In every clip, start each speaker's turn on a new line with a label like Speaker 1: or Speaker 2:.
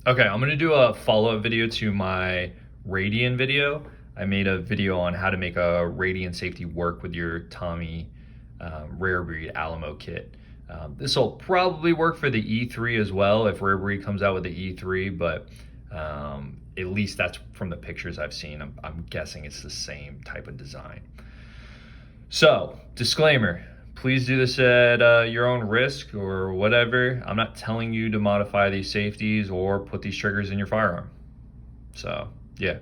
Speaker 1: Okay, I'm gonna do a follow-up video to my Radian video. I made a video on how to make a Radian safety work with your Tommy rare breed Alamo kit. This will probably work for the E3 as well if rare breed comes out with the E3, but at least that's from the pictures I've seen. I'm guessing it's the same type of design. So, disclaimer, please do this at your own risk or whatever. I'm not telling you to modify these safeties or put these triggers in your firearm. So, yeah.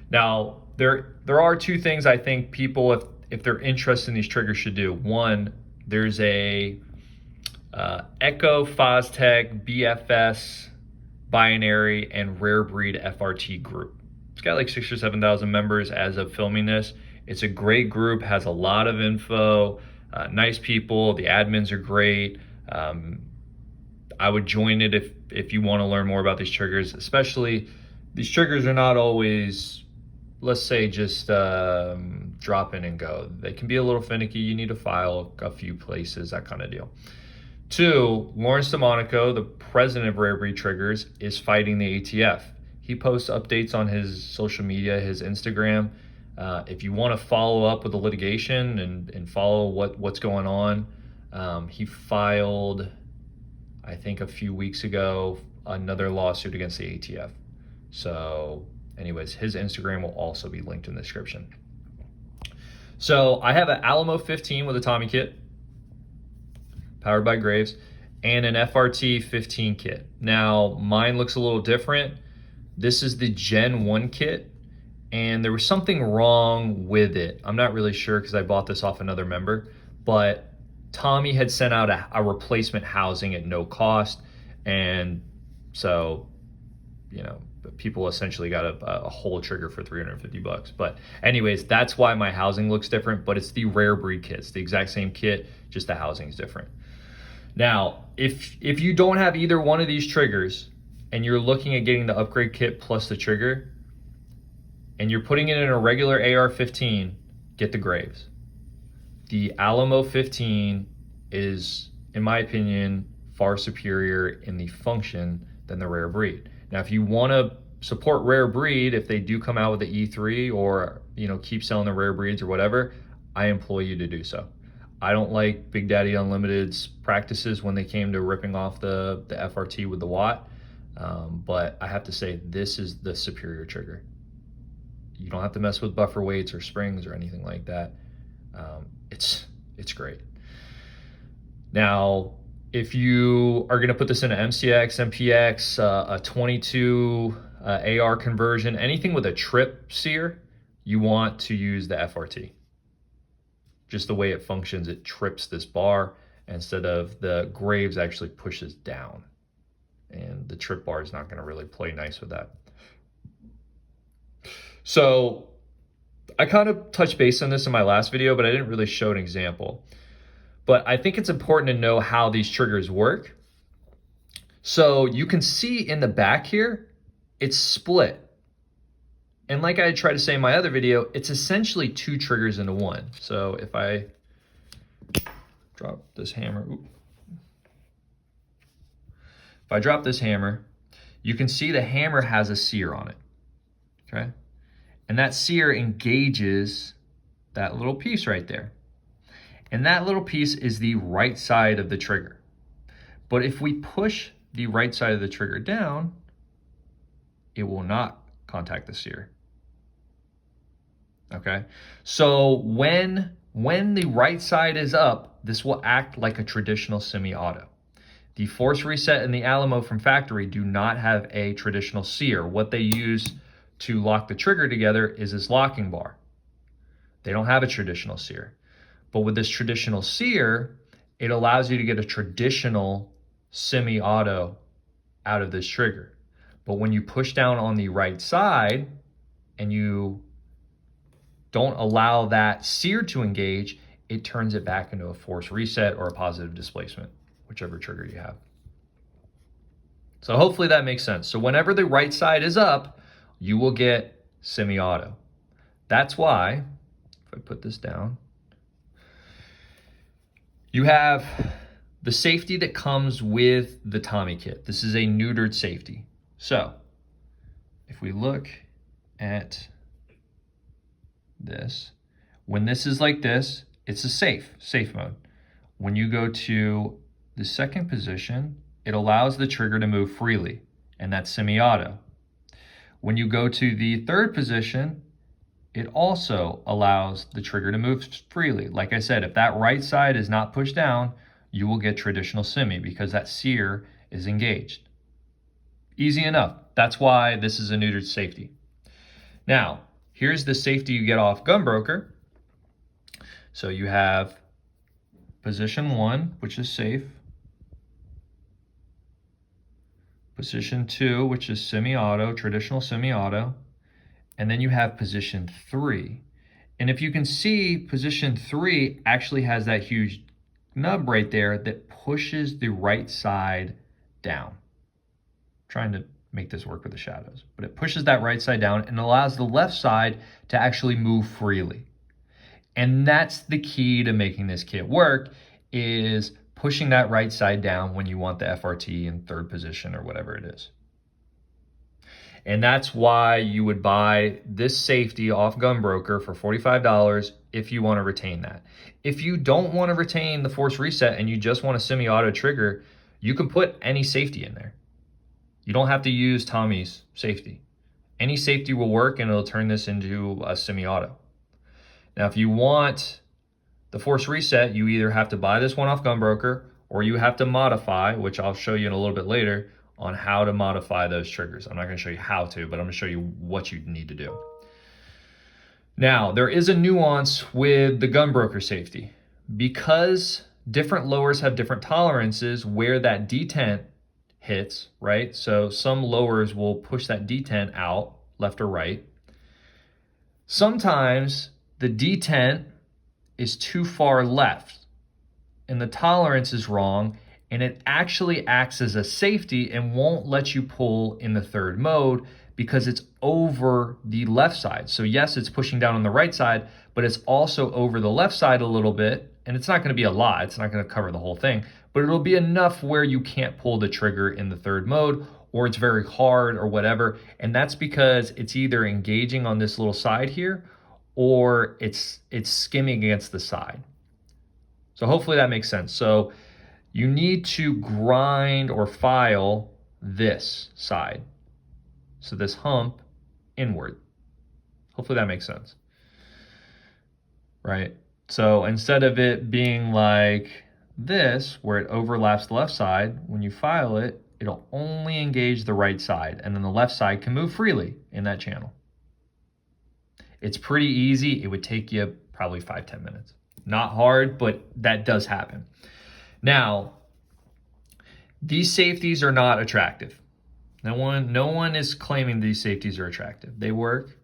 Speaker 1: Now, there are two things I think people, if they're interested in these triggers, should do. One, there's a Echo, Fostech, BFS, binary, and rare breed FRT group. It's got like 6,000 or 7,000 members as of filming this. It's a great group, has a lot of info, nice people, the admins are great. I would join it if you want to learn more about these triggers, especially these triggers are not always, let's say, just drop in and go. They can be a little finicky. You need to file a few places, that kind of deal. Two, Lawrence DeMonico, the president of Rare Breed Triggers, is fighting the ATF. He posts updates on his social media, his Instagram. If you want to follow up with the litigation and follow what's going on, he filed, I think a few weeks ago, another lawsuit against the ATF. So anyways, his Instagram will also be linked in the description. So I have an Alamo 15 with a Tommy kit, powered by Graves, and an FRT 15 kit. Now, mine looks a little different. This is the Gen 1 kit, and there was something wrong with it. I'm not really sure because I bought this off another member, but Tommy had sent out a replacement housing at no cost, and so, you know, people essentially got a whole trigger for 350 bucks. But anyways, that's why my housing looks different, but it's the rare breed kit. It's the exact same kit, just the housing is different. Now, if you don't have either one of these triggers and you're looking at getting the upgrade kit plus the trigger and you're putting it in a regular AR-15, get the Graves. The Alamo 15 is, in my opinion, far superior in the function than the rare breed. Now, if you want to support rare breed, if they do come out with the E3 or, you know, keep selling the rare breeds or whatever, I implore you to do so. I don't like Big Daddy Unlimited's practices when they came to ripping off the FRT with the Watt, but I have to say this is the superior trigger. You don't have to mess with buffer weights or springs or anything like that. It's great. Now, if you are going to put this in an MCX, MPX, a 22 AR conversion, anything with a trip sear, you want to use the FRT. Just the way it functions, it trips this bar instead of the Graves actually pushes down. And the trip bar is not going to really play nice with that. So I kind of touched base on this in my last video, but I didn't really show an example. But I think it's important to know how these triggers work. So you can see in the back here, it's split. And like I tried to say in my other video, it's essentially two triggers into one. So if I drop this hammer, if I drop this hammer, you can see the hammer has a sear on it, okay? And that sear engages that little piece right there. And that little piece is the right side of the trigger. But if we push the right side of the trigger down, it will not contact the sear. Okay, so when the right side is up, this will act like a traditional semi-auto. The force reset and the Alamo from factory do not have a traditional sear. What they use to lock the trigger together is this locking bar. They don't have a traditional sear. But with this traditional sear, it allows you to get a traditional semi-auto out of this trigger. But when you push down on the right side and you don't allow that sear to engage, it turns it back into a force reset or a positive displacement, whichever trigger you have. So hopefully that makes sense. So whenever the right side is up, you will get semi-auto. That's why, if I put this down, you have the safety that comes with the Tommy kit. This is a neutered safety. So if we look at this, when this is like this, it's a safe mode. When you go to the second position, it allows the trigger to move freely, and that's semi-auto. When you go to the third position, it also allows the trigger to move freely. Like I said, if that right side is not pushed down, you will get traditional semi because that sear is engaged. Easy enough. That's why this is a neutered safety. Now, here's the safety you get off Gunbroker. So you have position 1, which is safe. Position 2, which is semi-auto, traditional semi-auto. And then you have position 3. And if you can see, position 3 actually has that huge nub right there that pushes the right side down. I'm trying to make this work with the shadows, but it pushes that right side down and allows the left side to actually move freely. And that's the key to making this kit work, is pushing that right side down when you want the FRT in third position or whatever it is. And that's why you would buy this safety off Gunbroker for $45 if you want to retain that. If you don't want to retain the force reset and you just want a semi-auto trigger, you can put any safety in there. You don't have to use Tommy's safety. Any safety will work and it'll turn this into a semi-auto. Now, if you want the force reset, you either have to buy this one off Gunbroker or you have to modify, which I'll show you in a little bit later, on how to modify those triggers. I'm not going to show you how to, but I'm going to show you what you need to do. Now, there is a nuance with the Gunbroker safety. Because different lowers have different tolerances where that detent hits, right? So some lowers will push that detent out, left or right. Sometimes the detent is too far left and the tolerance is wrong, and it actually acts as a safety and won't let you pull in the third mode because it's over the left side. So yes, it's pushing down on the right side, but it's also over the left side a little bit, and it's not going to be a lot. It's not going to cover the whole thing, but it'll be enough where you can't pull the trigger in the third mode, or it's very hard or whatever. And that's because it's either engaging on this little side here or it's skimming against the side. So hopefully that makes sense. So you need to grind or file this side. So this hump inward. Hopefully that makes sense. Right? So instead of it being like this, where it overlaps the left side, when you file it, it'll only engage the right side, and then the left side can move freely in that channel. It's pretty easy. It would take you probably 5-10 minutes. Not hard, but that does happen. Now, these safeties are not attractive. No one is claiming these safeties are attractive. They work.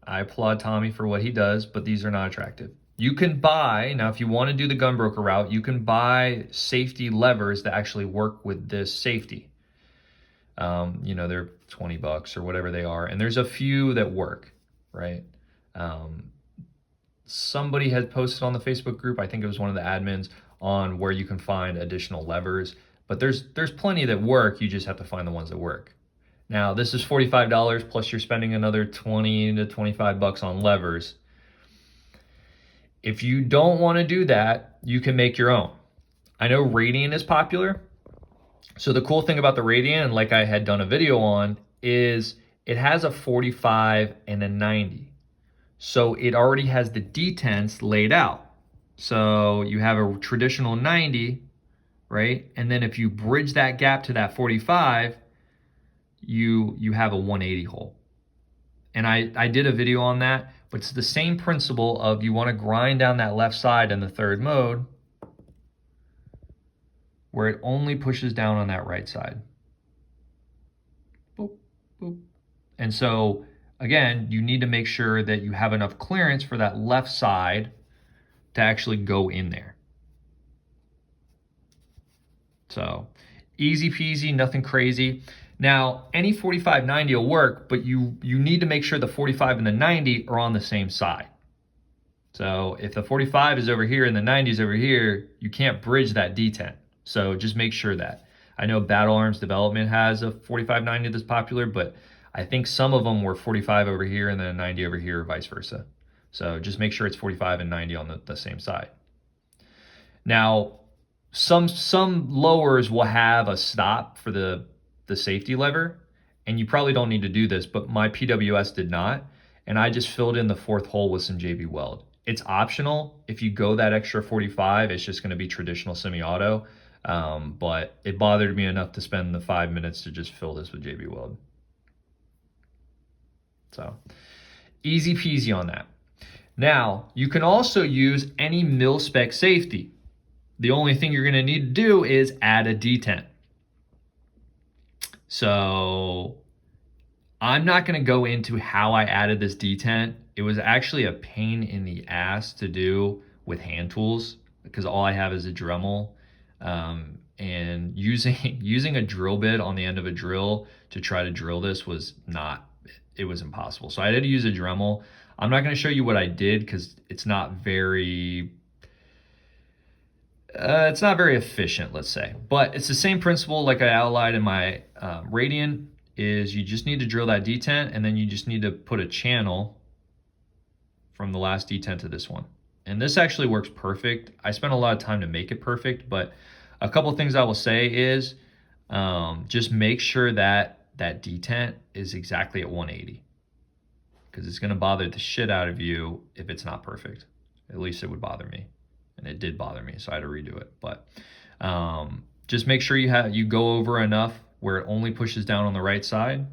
Speaker 1: I applaud Tommy for what he does, but these are not attractive. You can buy, now if you want to do the Gunbroker route, you can buy safety levers that actually work with this safety. They're $20 or whatever they are, and there's a few that work, right? Somebody had posted on the Facebook group, I think it was one of the admins, on where you can find additional levers, but there's plenty that work. You just have to find the ones that work. Now, this is $45 plus you're spending another $20 to $25 on levers. If you don't want to do that, you can make your own. I know Radian is popular. So the cool thing about the Radian, and like I had done a video on, is it has a 45 and a 90. So it already has the detents laid out. So you have a traditional 90, right? And then if you bridge that gap to that 45, you have a 180 hole. And I did a video on that, but it's the same principle of you want to grind down that left side in the third mode where it only pushes down on that right side. Boop, boop. And so, again, you need to make sure that you have enough clearance for that left side to actually go in there. So, easy peasy, nothing crazy. Now, any 45-90 will work, but you need to make sure the 45 and the 90 are on the same side. So if the 45 is over here and the 90 is over here, you can't bridge that detent. So just make sure that. I know Battle Arms Development has a 45-90 that's popular, but I think some of them were 45 over here and then a 90 over here, or vice versa. So just make sure it's 45 and 90 on the same side. Now, some lowers will have a stop for the safety lever, and you probably don't need to do this, but my PWS did not, and I just filled in the fourth hole with some JB Weld. It's optional. If you go that extra 45, it's just going to be traditional semi-auto, but it bothered me enough to spend the 5 minutes to just fill this with JB Weld. So easy peasy on that. Now, you can also use any mil-spec safety. The only thing you're going to need to do is add a detent. So I'm not going to go into how I added this detent. It was actually a pain in the ass to do with hand tools because all I have is a Dremel. And using a drill bit on the end of a drill to try to drill this was it was impossible. So I had to use a Dremel. I'm not going to show you what I did because it's not very efficient, let's say, but it's the same principle like I outlined in my Radian. Is you just need to drill that detent, and then you just need to put a channel from the last detent to this one. And this actually works perfect. I spent a lot of time to make it perfect, but a couple of things I will say is just make sure that that detent is exactly at 180, because it's going to bother the shit out of you if it's not perfect. At least it would bother me. And it did bother me, so I had to redo it. But just make sure you go over enough where it only pushes down on the right side.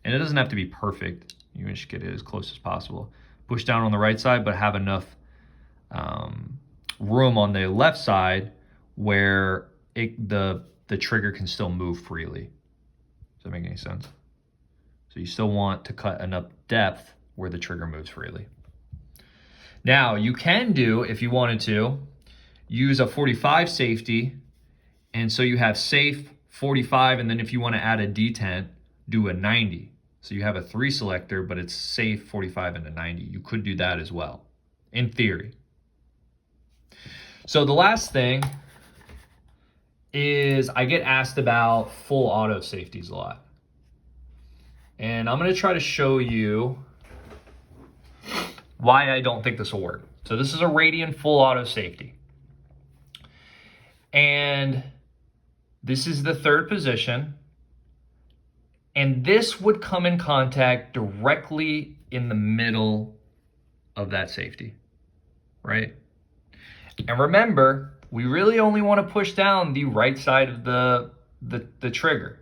Speaker 1: And it doesn't have to be perfect. You can just get it as close as possible. Push down on the right side, but have enough room on the left side where the trigger can still move freely. Does that make any sense? So you still want to cut enough depth where the trigger moves freely. Now, you can do, if you wanted to, use a 45 safety, and so you have safe 45, and then if you want to add a detent, do a 90. So you have a 3 selector, but it's safe 45 and a 90. You could do that as well, in theory. So the last thing is I get asked about full auto safeties a lot. And I'm going to try to show you why I don't think this will work. So this is a Radian full auto safety. And this is the 3rd position. And this would come in contact directly in the middle of that safety, right? And remember, we really only want to push down the right side of the trigger.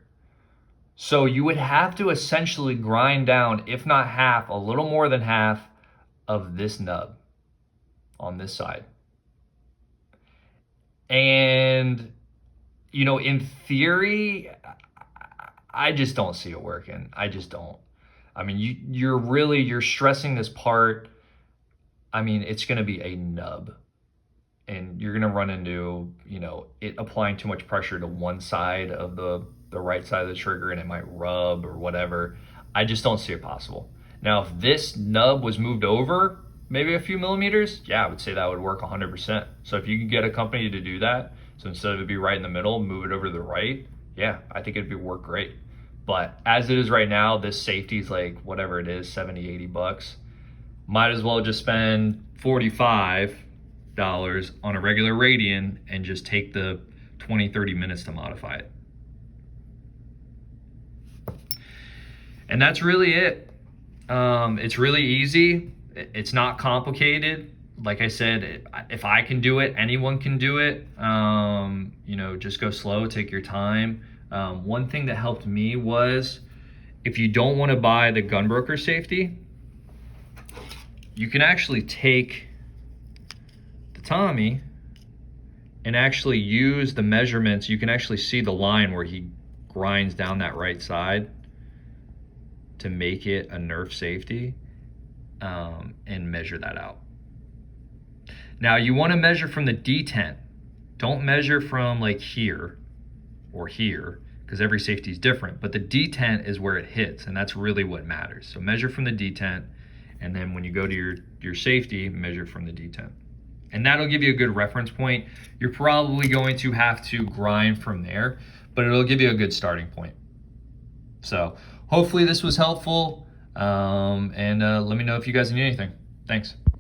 Speaker 1: So you would have to essentially grind down, if not half, a little more than half of this nub on this side. And, you know, in theory, I just don't see it working. I just don't. I mean, you're stressing this part. I mean, it's going to be a nub. And you're going to run into, you know, it applying too much pressure to one side of the right side of the trigger, and it might rub or whatever. I just don't see it possible. Now, if this nub was moved over maybe a few millimeters, yeah, I would say that would work 100%. So if you could get a company to do that, so instead of it be right in the middle, move it over to the right, yeah, I think it'd work great. But as it is right now, this safety is like whatever it is, 70, 80 bucks. Might as well just spend $45 on a regular Radian and just take the 20, 30 minutes to modify it. And that's really it. It's really easy. It's not complicated. Like I said, if I can do it, anyone can do it. You know, just go slow, take your time. One thing that helped me was, if you don't want to buy the Gunbroker safety, you can actually take the Tommy and actually use the measurements. You can actually see the line where he grinds down that right side to make it a Nerf safety, and measure that out. Now you want to measure from the detent. Don't measure from like here or here, because every safety is different, but the detent is where it hits, and that's really what matters. So measure from the detent, and then when you go to your safety, measure from the detent. And that'll give you a good reference point. You're probably going to have to grind from there, but it'll give you a good starting point. So hopefully this was helpful, and let me know if you guys need anything. Thanks.